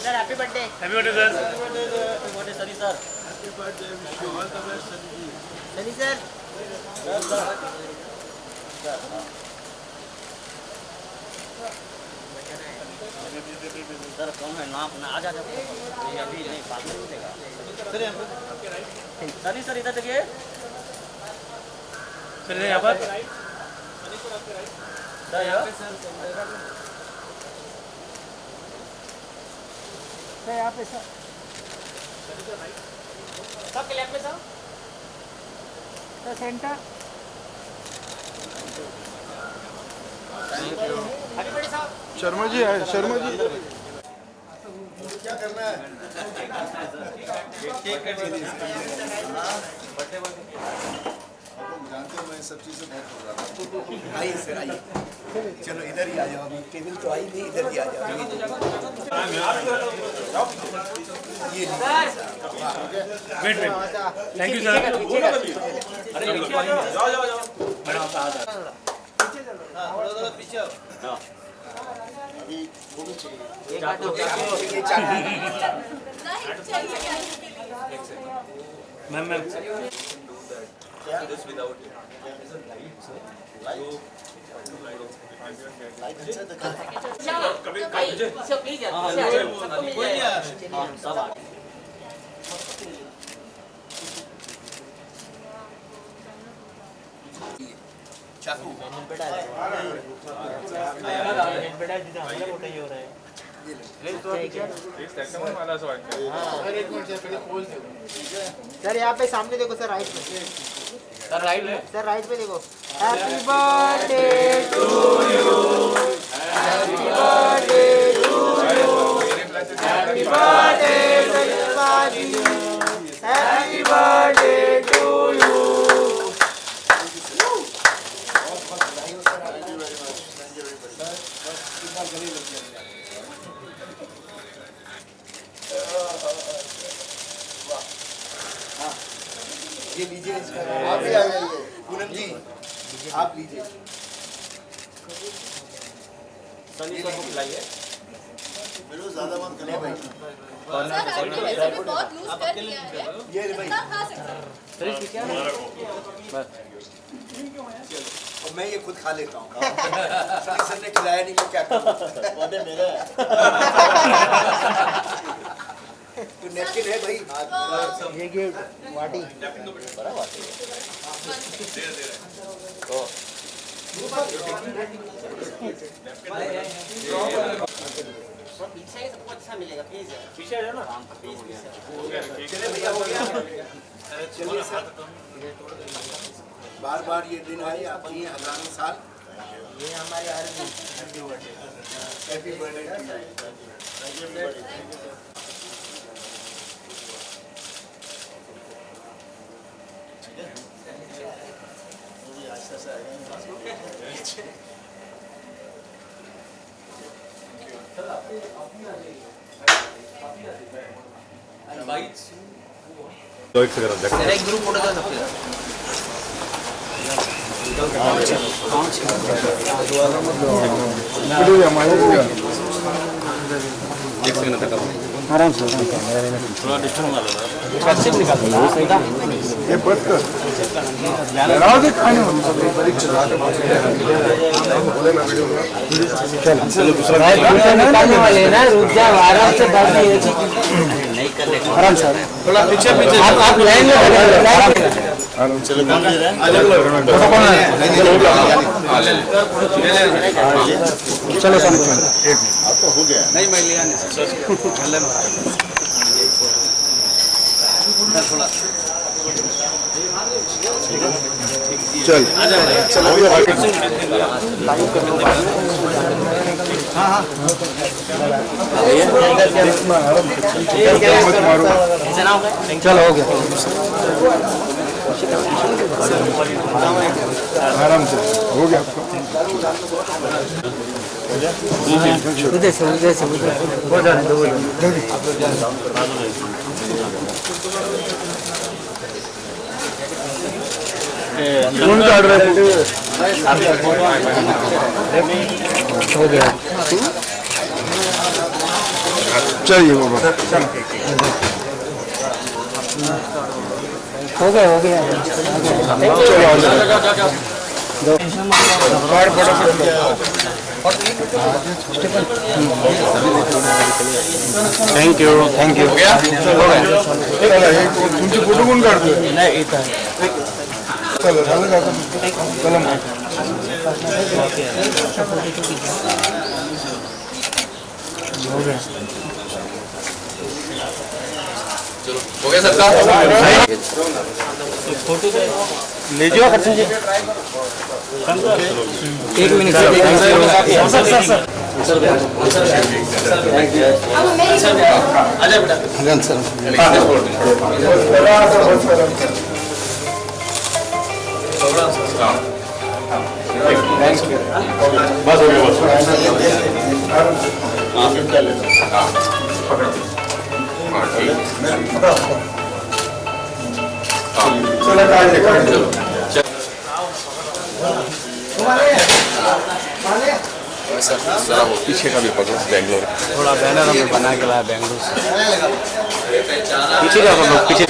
Sir happy birthday. Happy birthday sir. Happy birthday Sunny sir. Happy birthday wish you all the best Sunny. Sunny sir. Sir कौन है नाम ना आ जा ये अभी नहीं बाद में मिलेगा। सनी सर इधर देखिए। चलिए यहाँ पर सर यहाँ पे सर सबके लेफ्ट में सर सेंटर। शर्मा जी आए, शर्मा जी क्या करना है? जानते हो मैं सब चीज़ से बहुत हो रहा था। आइए सर आइए, चलो इधर ही आ जाओ। अभी टेबल तो आई नहीं, इधर ही आ जाओ। ये wait wait thank you sir. पीछे अभी वो भी चाहिए। मैम मैम चाकू सर यहाँ पे सामने देखो सर, राइट में सर, राइट में सर, राइट में देखो। Happy birthday to you, happy birthday to you, happy birthday happy birthday to you. ये लीजिए इसका। आप भी आ जाइए पूनम जी, आप लीजिए। सनी सर को खिलाइए। मेरे ज़्यादा मत करिए भाई। सर आपने वैसे भी बहुत लूज कर दिया है। ये रे भाई, कितना खा सकते हैं? और मैं ये खुद खा लेता हूँ। सनी सर ने खिलाया नहीं, मैं क्या करूँ? वादे मेरा है। तो नैपकिन है भाई। ये गिफ्ट वाटी बड़ा वाटी पीछे ही सबको अच्छा मिलेगा। प्लीज पीछे आ जाओ ना। चले भैया, हो गया। चलिए सर, बार बार ये दिन आए आपकी हजारों साल। ये हमारी आर्मी। Happy birthday. एक ग्रुप फोटो कर सकते हैं। आराम से थोड़ा डिस्टेंस निकालो। ये बस कर लगाओ दे खाने में। चलो दूसरा निकालने वाले हैं ना, रुक जाओ आराम से बात नहीं करने को। आराम से थोड़ा पीछे पीछे आप लाइन में आराम से। चलो कौन ले रहा है? चलो चलो एक आपको हो गया नहीं? मैं लिया नहीं चल चलो हो गया भाई। हाँ हाँ मत मारो। चलो हो गया। आराम से हो गया आपका। उधर से वो जाने दो जल्दी। कौन काट रहा है? हो गया। चलिए बाबा हो गया थैंक यू हो गया तुमची फोटो कोण काढतोय नाही इथं चला झालं का चला मग हो गया सबका लीजिए करते हैं एक मिनट सर बस हो गया बस जरा वो पीछे का भी पकड़ो बेंगलोर थोड़ा बैनर हमें बना के लाया बेंगलुरु से पीछे जाओ हम लोग पीछे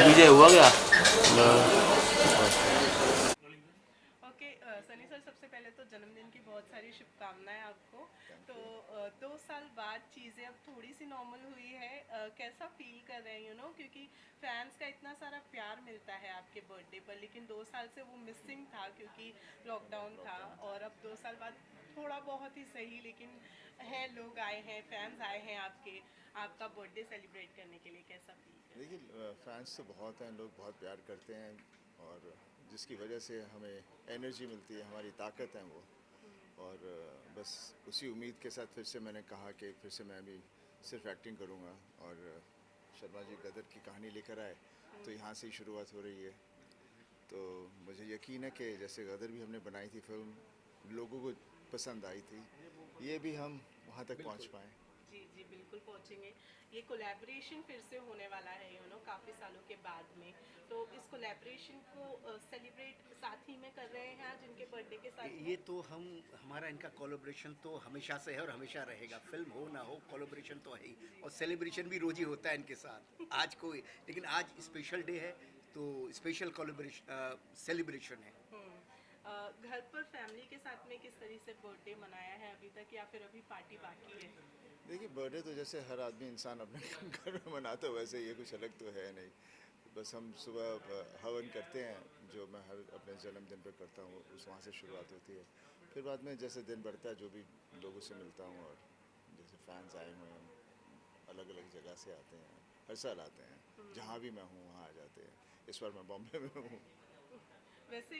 विजय हुआ क्या ओके सनी सर, सबसे पहले तो जन्मदिन की बहुत सारी शुभकामनाएं आपको। तो 2 साल बाद चीज़ें अब थोड़ी सी नॉर्मल हुई है, कैसा फील कर रहे हैं क्योंकि फैंस का इतना सारा प्यार मिलता है आपके बर्थडे पर, लेकिन 2 साल से वो मिसिंग था क्योंकि लॉकडाउन था, और अब 2 साल बाद थोड़ा बहुत ही सही लेकिन है, लोग आए हैं, फैंस आए हैं आपका बर्थडे सेलिब्रेट करने के लिए, कैसा फील? देखिए फैंस तो बहुत हैं, लोग बहुत प्यार करते हैं और जिसकी वजह से हमें एनर्जी मिलती है, हमारी ताकत है वो। और बस उसी उम्मीद के साथ फिर से मैंने कहा कि फिर से मैं अभी सिर्फ एक्टिंग करूँगा, और शर्मा जी गदर की कहानी लेकर आए तो यहाँ से ही शुरुआत हो रही है। तो मुझे यकीन है कि जैसे गदर भी हमने बनाई थी फिल्म, लोगों को पसंद आई थी, ये भी हम वहाँ तक पहुँच पाएँ। जी जी बिल्कुल पहुँचेंगे। ये कोलैबोरेशन फिर से होने वाला है काफ़ी सालों के बाद में, तो इस कोलैबोरेशन को सेलिब्रेट साथ ही में कर रहे हैं आज इनके बर्थडे के साथ। ये तो हमारा इनका कोलैबोरेशन तो हमेशा से है और हमेशा रहेगा, फिल्म हो ना हो कोलैबोरेशन तो है ही, और सेलिब्रेशन भी रोज ही होता है इनके साथ। आज कोई, लेकिन आज स्पेशल डे है तो स्पेशल कोलैबोरेशन सेलिब्रेशन है। घर पर फैमिली के साथ में किस तरह से बर्थडे मनाया है अभी तक, या फिर अभी पार्टी बाकी है? देखिए बर्थडे तो जैसे हर आदमी इंसान अपने घर में मनाता है वैसे ये कुछ अलग तो है नहीं। बस हम सुबह हवन करते हैं जो मैं हर अपने जन्मदिन पर करता हूँ, उस वहाँ से शुरुआत होती है। फिर बाद में जैसे दिन बढ़ता है जो भी लोगों से मिलता हूँ, और जैसे फैंस आए हुए हैं अलग अलग जगह से आते हैं, हर साल आते हैं, जहाँ भी मैं हूँ वहाँ आ जाते हैं। इस बार मैं बॉम्बे में हूँ। वैसे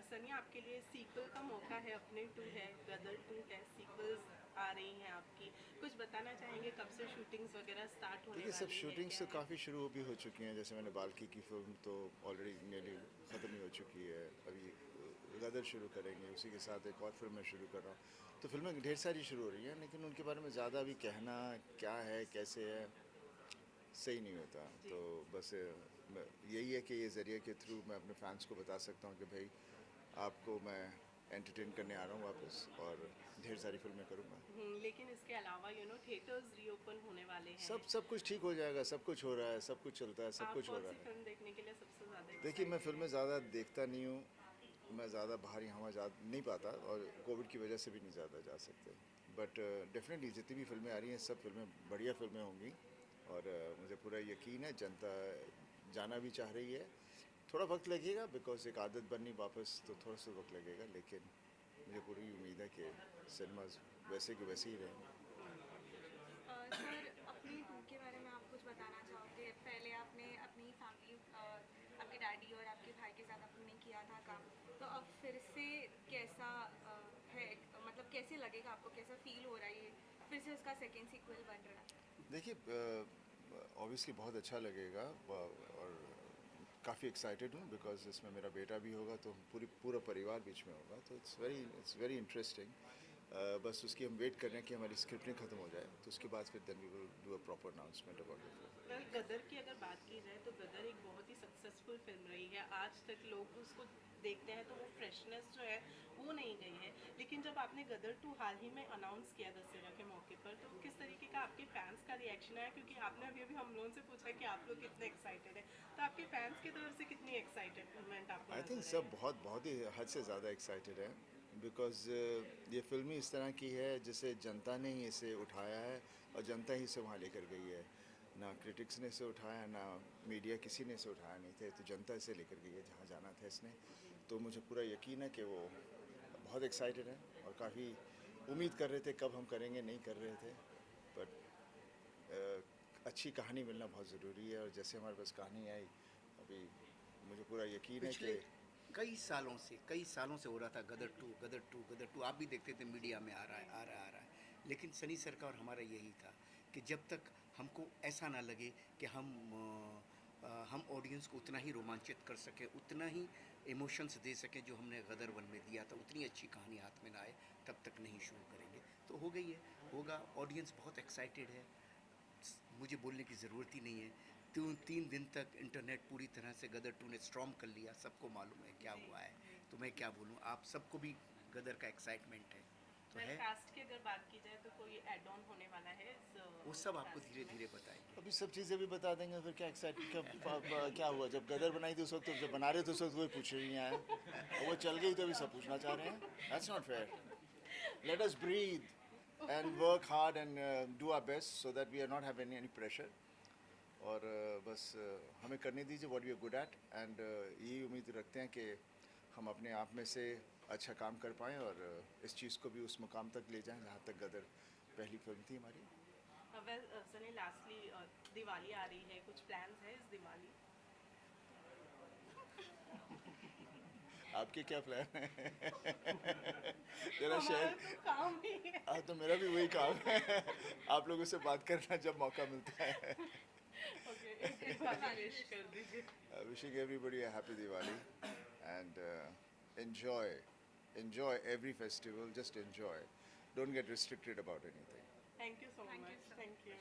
सनी, आपके लिए सीक्वल का मौका है, अपने 2 है, गदर 2 है, सीक्वल्स आ रही हैं आपकी, कुछ बताना चाहेंगे कब से शूटिंग्स वगैरह स्टार्ट होने वाली देखिए है? सब शूटिंग्स तो काफ़ी शुरू भी हो चुकी हैं। जैसे मैंने बाल्की की फिल्म तो ऑलरेडी नियरली ख़त्म ही हो चुकी है, अभी गदर शुरू करेंगे, उसी के साथ एक और फिल्म मैं शुरू कर रहा हूँ। तो फिल्में ढेर सारी शुरू हो रही हैं, लेकिन उनके बारे में ज़्यादा अभी कहना क्या है कैसे है सही नहीं होता। तो बस यही है कि ये ज़रिए के थ्रू मैं अपने फैंस को बता सकता हूँ कि भाई आपको मैं एंटरटेन करने आ रहा हूँ वापस, और ढेर सारी फिल्में करूँगा। लेकिन इसके अलावा थिएटर्स रीओपन होने वाले हैं। सब कुछ ठीक हो जाएगा, सब कुछ हो रहा है, सब कुछ चलता है, सब कुछ हो रहा है। फिल्म देखने के लिए सबसे ज़्यादा? देखिए मैं फिल्में ज़्यादा देखता नहीं हूँ, मैं ज़्यादा बाहर यहाँ जा नहीं पाता, और कोविड की वजह से भी नहीं ज़्यादा जा सकते। बट डेफिनेटली जितनी भी फिल्में आ रही हैं सब फिल्में बढ़िया फिल्में होंगी, और मुझे पूरा यकीन है जनता जाना भी चाह रही है। थोड़ा वक्त लगेगा बिकॉज एक आदत बननी वापस, तो थोड़ा सा वक्त लगेगा, लेकिन मुझे पूरी उम्मीद है कि सिनेमाज वैसे के वैसे ही रहेंगे। सर, अपनी टूर के बारे में आप कुछ बताना चाहोगे? पहले आपने अपनी फैमिली, आपके डैडी और आपके भाई के साथ आपने किया था काम, तो अब फिर से कैसा है, मतलब कैसे लगेगा आपको, कैसा फील हो रहा है, फिर से उसका सेकेंड सीक्वल बन रहा है? देखिए ऑब्वियसली बहुत अच्छा लगेगा और काफ़ी एक्साइटेड हूँ बिकॉज इसमें मेरा बेटा भी होगा तो पूरा परिवार बीच में होगा तो इट्स वेरी इंटरेस्टिंग। बस उसकी हम वेट कर रहे हैं कि हमारी स्क्रिप्टिंग ख़त्म हो जाए तो उसके बाद फिर then we will do a proper announcement about it. Well Gadar की अगर बात की जाए तो गदर एक बहुत ही सक्सेसफुल फिल्म रही है। आज तक लोग उसको देखते हैं तो वो फ्रेशनेस जो है वो नहीं गई है। लेकिन जब आपने गदर 2 हाल ही में अनाउंस किया दशहरा के मौके पर तो किस तरीके का आपके फैंस का रिएक्शन आया? क्योंकि आपने अभी हम लोगों से पूछा कि आप लोग कितने एक्साइटेड हैं, तो आपके फैंस की तरफ से कितनी एक्साइटमेंट आपको आई थिंक नजर सब बहुत ही हद से ज़्यादा एक्साइटेड है बिकॉज ये फिल्म ही इस तरह की है जिसे जनता ने ही इसे उठाया है और जनता ही इसे वहाँ लेकर गई है। ना क्रिटिक्स ने इसे उठाया ना मीडिया किसी ने इसे उठाया नहीं थे तो जनता इसे लेकर गई है जहाँ जाना था इसने। तो मुझे पूरा यकीन है कि वो बहुत एक्साइटेड है और काफ़ी उम्मीद कर रहे थे कब हम करेंगे नहीं कर रहे थे बट अच्छी कहानी मिलना बहुत ज़रूरी है और जैसे हमारे पास कहानी आई अभी मुझे पूरा यकीन है पिछले कि कई सालों से हो रहा था गदर टू आप भी देखते थे मीडिया में आ रहा है लेकिन सनी सर का और हमारा यही था कि जब तक हमको ऐसा ना लगे कि हम ऑडियंस को उतना ही रोमांचित कर सकें उतना ही इमोशंस दे सकें जो हमने गदर 1 में दिया था उतनी अच्छी कहानी हाथ में ना आए तब तक नहीं शुरू करेंगे। तो हो गई है होगा ऑडियंस बहुत एक्साइटेड है मुझे बोलने की ज़रूरत ही नहीं है। 3 दिन तक इंटरनेट पूरी तरह से गदर 2 ने स्ट्रॉन्ग कर लिया सबको मालूम है क्या हुआ है तो मैं क्या बोलूँ आप सबको भी गदर का एक्साइटमेंट है तो है। कास्ट की अगर बात की जाए तो कोई एड ऑन होने वाला है वो सब आपको धीरे धीरे बताएंगे। अभी सब चीज़ें भी बता देंगे फिर क्या क्या हुआ जब गदर बनाई थी उस वक्त जब बना रहे थे उस वक्त कोई पूछ ही नहीं आया और वो चल गई तो अभी सब पूछना चाह रहे हैं। That's not fair. Let us breathe and work hard and do our best so that we are not have any pressure और बस हमें करने दीजिए what we are good at and यही उम्मीद रखते हैं कि हम अपने आप में से अच्छा काम कर पाएँ और इस चीज़ को भी उस मुकाम तक ले जाएं जहाँ तक गदर पहली फिल्म थी हमारी। वेल सनी लास्टली दिवाली आ रही है कुछ प्लान्स है इस दिवाली? आपके क्या प्लान है? तेरा हमारा शायद तो काम ही है। तो मेरा भी वही काम है आप लोगों से बात करना जब मौका मिलता है। ओके एक बार विश कर दीजिए। Wishing everybody a happy Diwali and enjoy every festival. Just enjoy. Don't get restricted about anything. Thank you so much. Thank you.